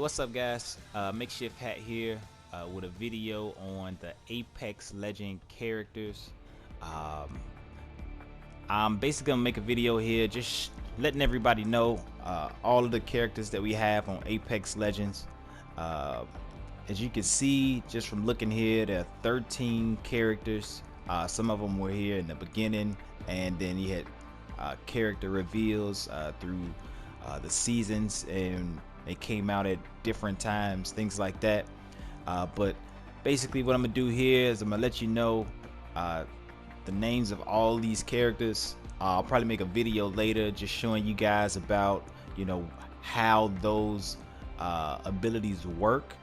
What's up, guys? Makeshift Hat here with a video on the Apex Legend characters. Um, I'm basically gonna make a video here just letting everybody know all of the characters that we have on Apex Legends. Uh, as you can see, just from looking here, there are 13 characters. Some of them were here in the beginning, and then you had character reveals through the seasons, and they came out at different times, things like that. But basically what I'm gonna do here is I'm gonna let you know the names of all these characters. I'll probably make a video later just showing you guys about how those abilities work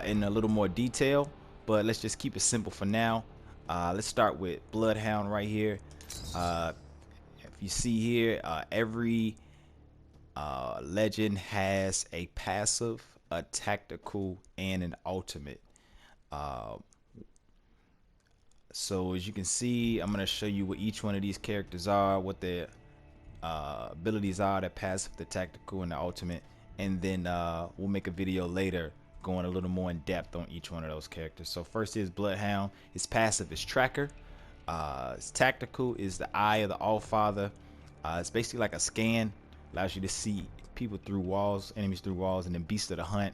in a little more detail, but let's just keep it simple for now. Let's start with Bloodhound right here. If you see here, every legend has a passive, a tactical, and an ultimate. So as you can see, I'm going to show you what each one of these characters are, what their abilities are, the passive, the tactical, and the ultimate, and then we'll make a video later going a little more in depth on each one of those characters. So first is Bloodhound. His passive is Tracker. His tactical is the Eye of the Allfather. It's basically like a scan, allows you to see people through walls, enemies through walls, and then Beast of the Hunt.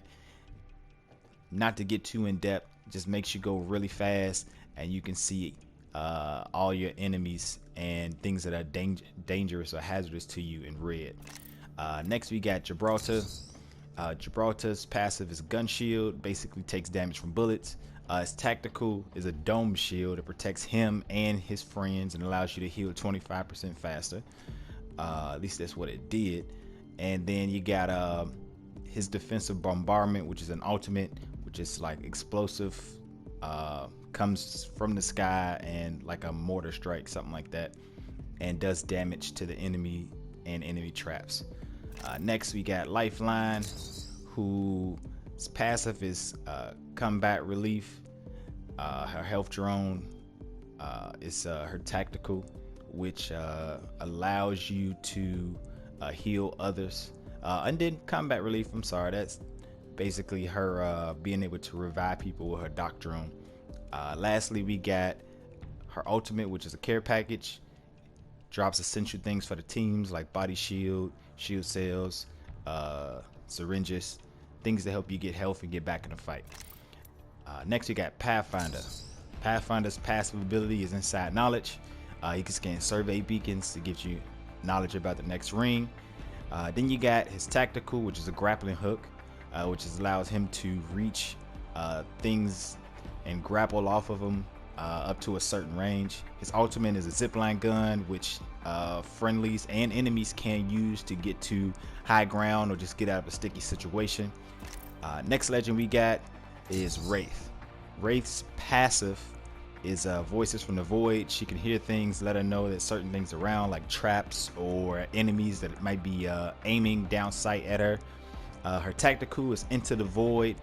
Not to get too in depth, just makes you go really fast and you can see all your enemies and things that are dangerous or hazardous to you in red. Next we got Gibraltar. Gibraltar's passive is Gun Shield, basically takes damage from bullets. His tactical is a Dome Shield. It protects him and his friends and allows you to heal 25% faster. At least that's what it did. And then you got his defensive bombardment, which is an ultimate, which is like explosive, comes from the sky and like a mortar strike, something like that, and does damage to the enemy and enemy traps. Next we got Lifeline, whose passive is combat relief. Her health drone is her tactical, which allows you to heal others. And then combat relief, I'm sorry, that's basically her being able to revive people with her dock drone. Lastly, we got her ultimate, which is a care package. Drops essential things for the teams like body shield, shield cells, syringes, things to help you get health and get back in the fight. Next we got Pathfinder. Pathfinder's passive ability is Inside Knowledge. He can scan survey beacons to give you knowledge about the next ring. Then you got his tactical, which is a grappling hook, which allows him to reach things and grapple off of them up to a certain range. His ultimate is a zipline gun, which friendlies and enemies can use to get to high ground or just get out of a sticky situation. Next legend we got is Wraith. Wraith's passive is Voices from the Void. She can hear things, let her know that certain things around, like traps or enemies that might be aiming down sight at her. Her tactical is Into the Void.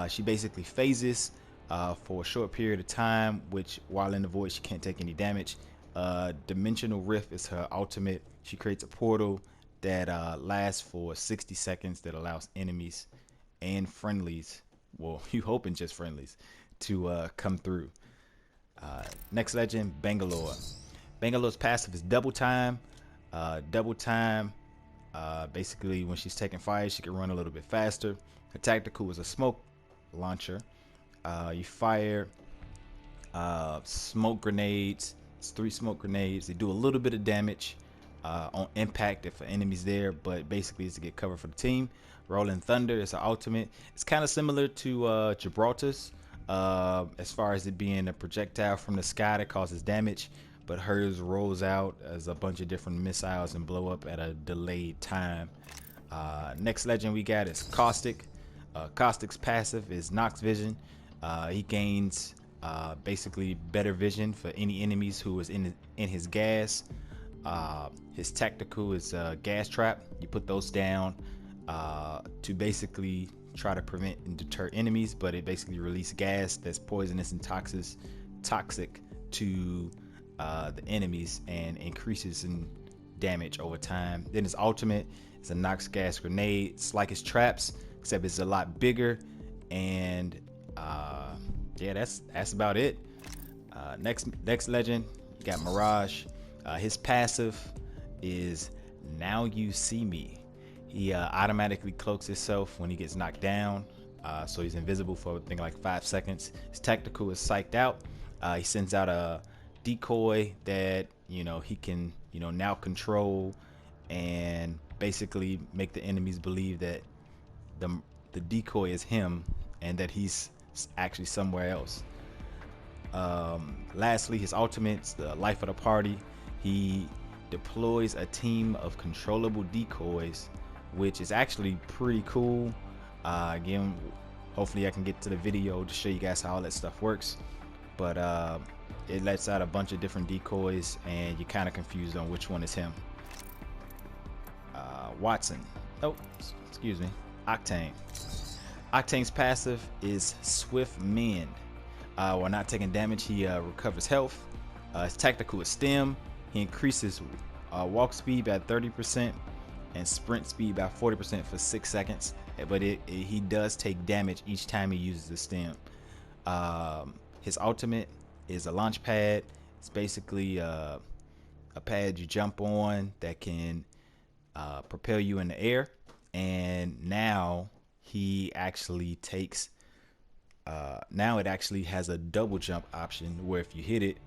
She basically phases for a short period of time, which while in the void she can't take any damage. Dimensional Rift is her ultimate. She creates a portal that lasts for 60 seconds that allows enemies and friendlies, well, you hoping just friendlies, to come through. Next legend, Bangalore. Bangalore's passive is Double Time. Double Time, basically when she's taking fire, she can run a little bit faster. Her tactical is a smoke launcher. You fire smoke grenades. It's 3 smoke grenades. They do a little bit of damage on impact if an enemy's there, but basically it's to get cover for the team. Rolling Thunder is an ultimate. It's kind of similar to Gibraltar's as far as it being a projectile from the sky that causes damage, but hers rolls out as a bunch of different missiles and blow up at a delayed time. Next legend we got is Caustic. Caustic's passive is Nox Vision. He gains basically better vision for any enemies who is in his gas. His tactical is Gas Trap. You put those down to basically try to prevent and deter enemies, but it basically releases gas that's poisonous and toxic to the enemies and increases in damage over time. Then his ultimate is a Nox Gas Grenade. It's like his traps, except it's a lot bigger. And yeah, that's about it. Next legend, you got Mirage. His passive is Now You See Me. He automatically cloaks himself when he gets knocked down, so he's invisible for I think like 5 seconds. His tactical is Psyched Out. He sends out a decoy that he can now control and basically make the enemies believe that the decoy is him and that he's actually somewhere else. Lastly, his ultimate's the Life of the Party. He deploys a team of controllable decoys, which is actually pretty cool. Again, hopefully I can get to the video to show you guys how all that stuff works. But it lets out a bunch of different decoys, and you're kind of confused on which one is him. Watson. Oh, excuse me. Octane. Octane's passive is Swift Mend. While not taking damage, he recovers health. His tactical is Stem. He increases walk speed by 30% and sprint speed by 40% for 6 seconds. But he does take damage each time he uses the Stem. His ultimate is a launch pad. It's basically a pad you jump on that can propel you in the air. And now he actually takes now it actually has a double jump option, where if you hit it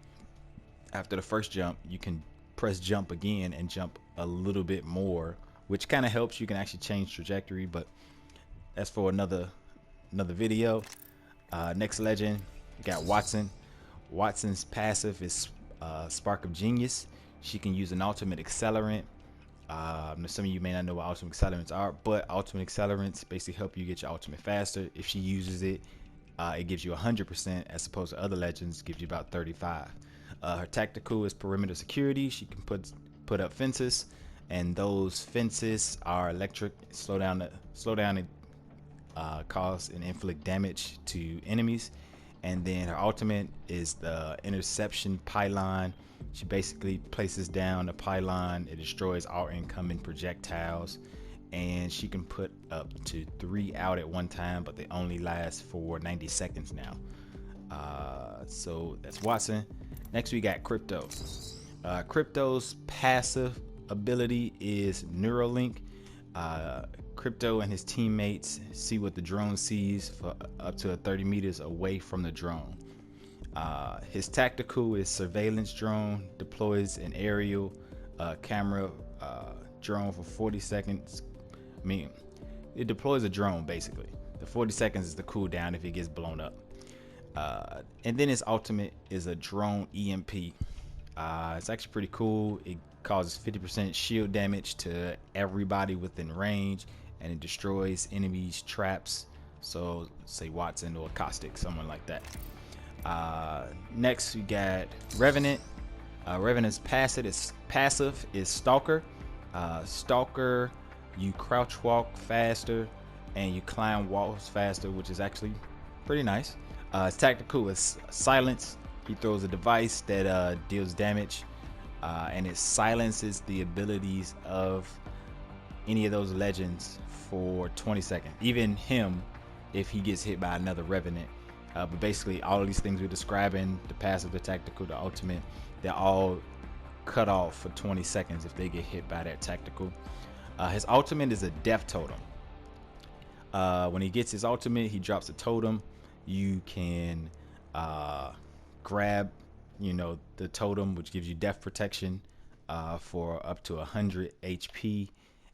after the first jump, you can press jump again and jump a little bit more, which kind of helps. You can actually change trajectory, but that's for another video. Next legend, you got Watson. Watson's passive is Spark of Genius. She can use an ultimate accelerant. Some of you may not know what ultimate accelerants are, but ultimate accelerants basically help you get your ultimate faster. If she uses it, it gives you 100%, as opposed to other legends gives you about 35. Her tactical is Perimeter Security. She can put up fences, and those fences are electric. Slow down and cause and inflict damage to enemies. And then her ultimate is the Interception Pylon. She basically places down the pylon. It destroys all incoming projectiles, and she can put up to 3 out at one time, but they only last for 90 seconds now. So that's Watson. Next we got Crypto. Crypto's passive ability is Neuralink. Crypto and his teammates see what the drone sees for up to 30 meters away from the drone. His tactical is Surveillance Drone. Deploys an aerial camera drone for 40 seconds. I mean, it deploys a drone basically. The 40 seconds is the cooldown if it gets blown up. And then his ultimate is a drone EMP. It's actually pretty cool. It causes 50% shield damage to everybody within range, and it destroys enemies' traps. So say Watson or Caustic, someone like that. Next we got Revenant. Revenant's passive is Stalker. Stalker, you crouch walk faster and you climb walls faster, which is actually pretty nice. His tactical is Silence. He throws a device that deals damage, and it silences the abilities of any of those legends for 20 seconds. Even him, if he gets hit by another Revenant. But basically all of these things we're describing, the passive, the tactical, the ultimate, they're all cut off for 20 seconds if they get hit by that tactical. His ultimate is a Death Totem. When he gets his ultimate, he drops a totem. You can grab the totem, which gives you death protection for up to 100 HP,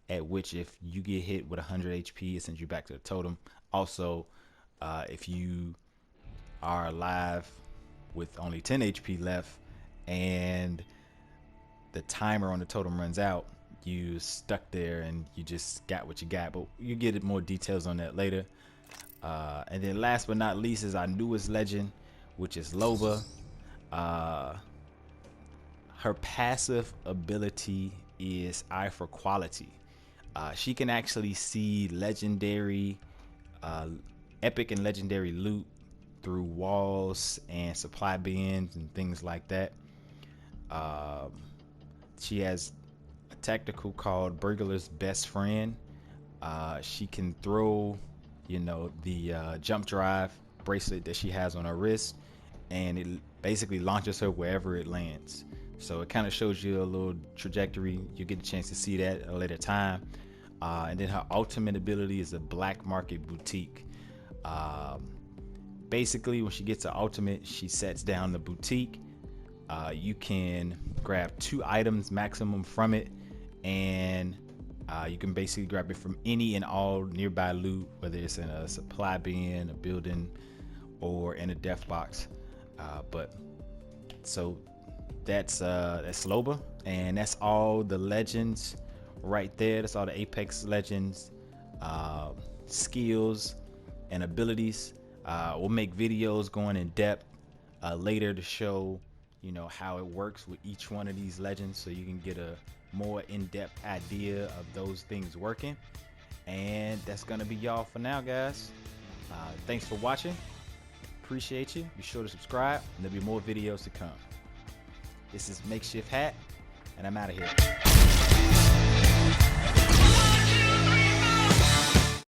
at which if you get hit with 100 HP, it sends you back to the totem. Also, if you are alive with only 10 HP left and the timer on the totem runs out, you stuck there and you just got what you got. But you get more details on that later. And then last but not least is our newest legend, which is Loba. Her passive ability is Eye for Quality. She can actually see legendary, epic and legendary loot through walls and supply bins and things like that. She has a tactical called Burglar's Best Friend. She can throw you know, the jump drive bracelet that she has on her wrist, and it basically launches her wherever it lands. So it kind of shows you a little trajectory. You get a chance to see that at a later time. And then her ultimate ability is a black market boutique. Basically, when she gets her ultimate, she sets down the boutique. You can grab 2 items maximum from it, and you can basically grab it from any and all nearby loot, whether it's in a supply bin, a building, or in a death box. But so that's Loba, and that's all the legends right there. That's all the Apex legends, skills, and abilities. We'll make videos going in depth later to show, you know, how it works with each one of these legends, so you can get a more in-depth idea of those things working. And that's gonna be y'all for now, guys. Thanks for watching. Appreciate you. Be sure to subscribe, and there'll be more videos to come. This is Makeshift Hat, and I'm out of here.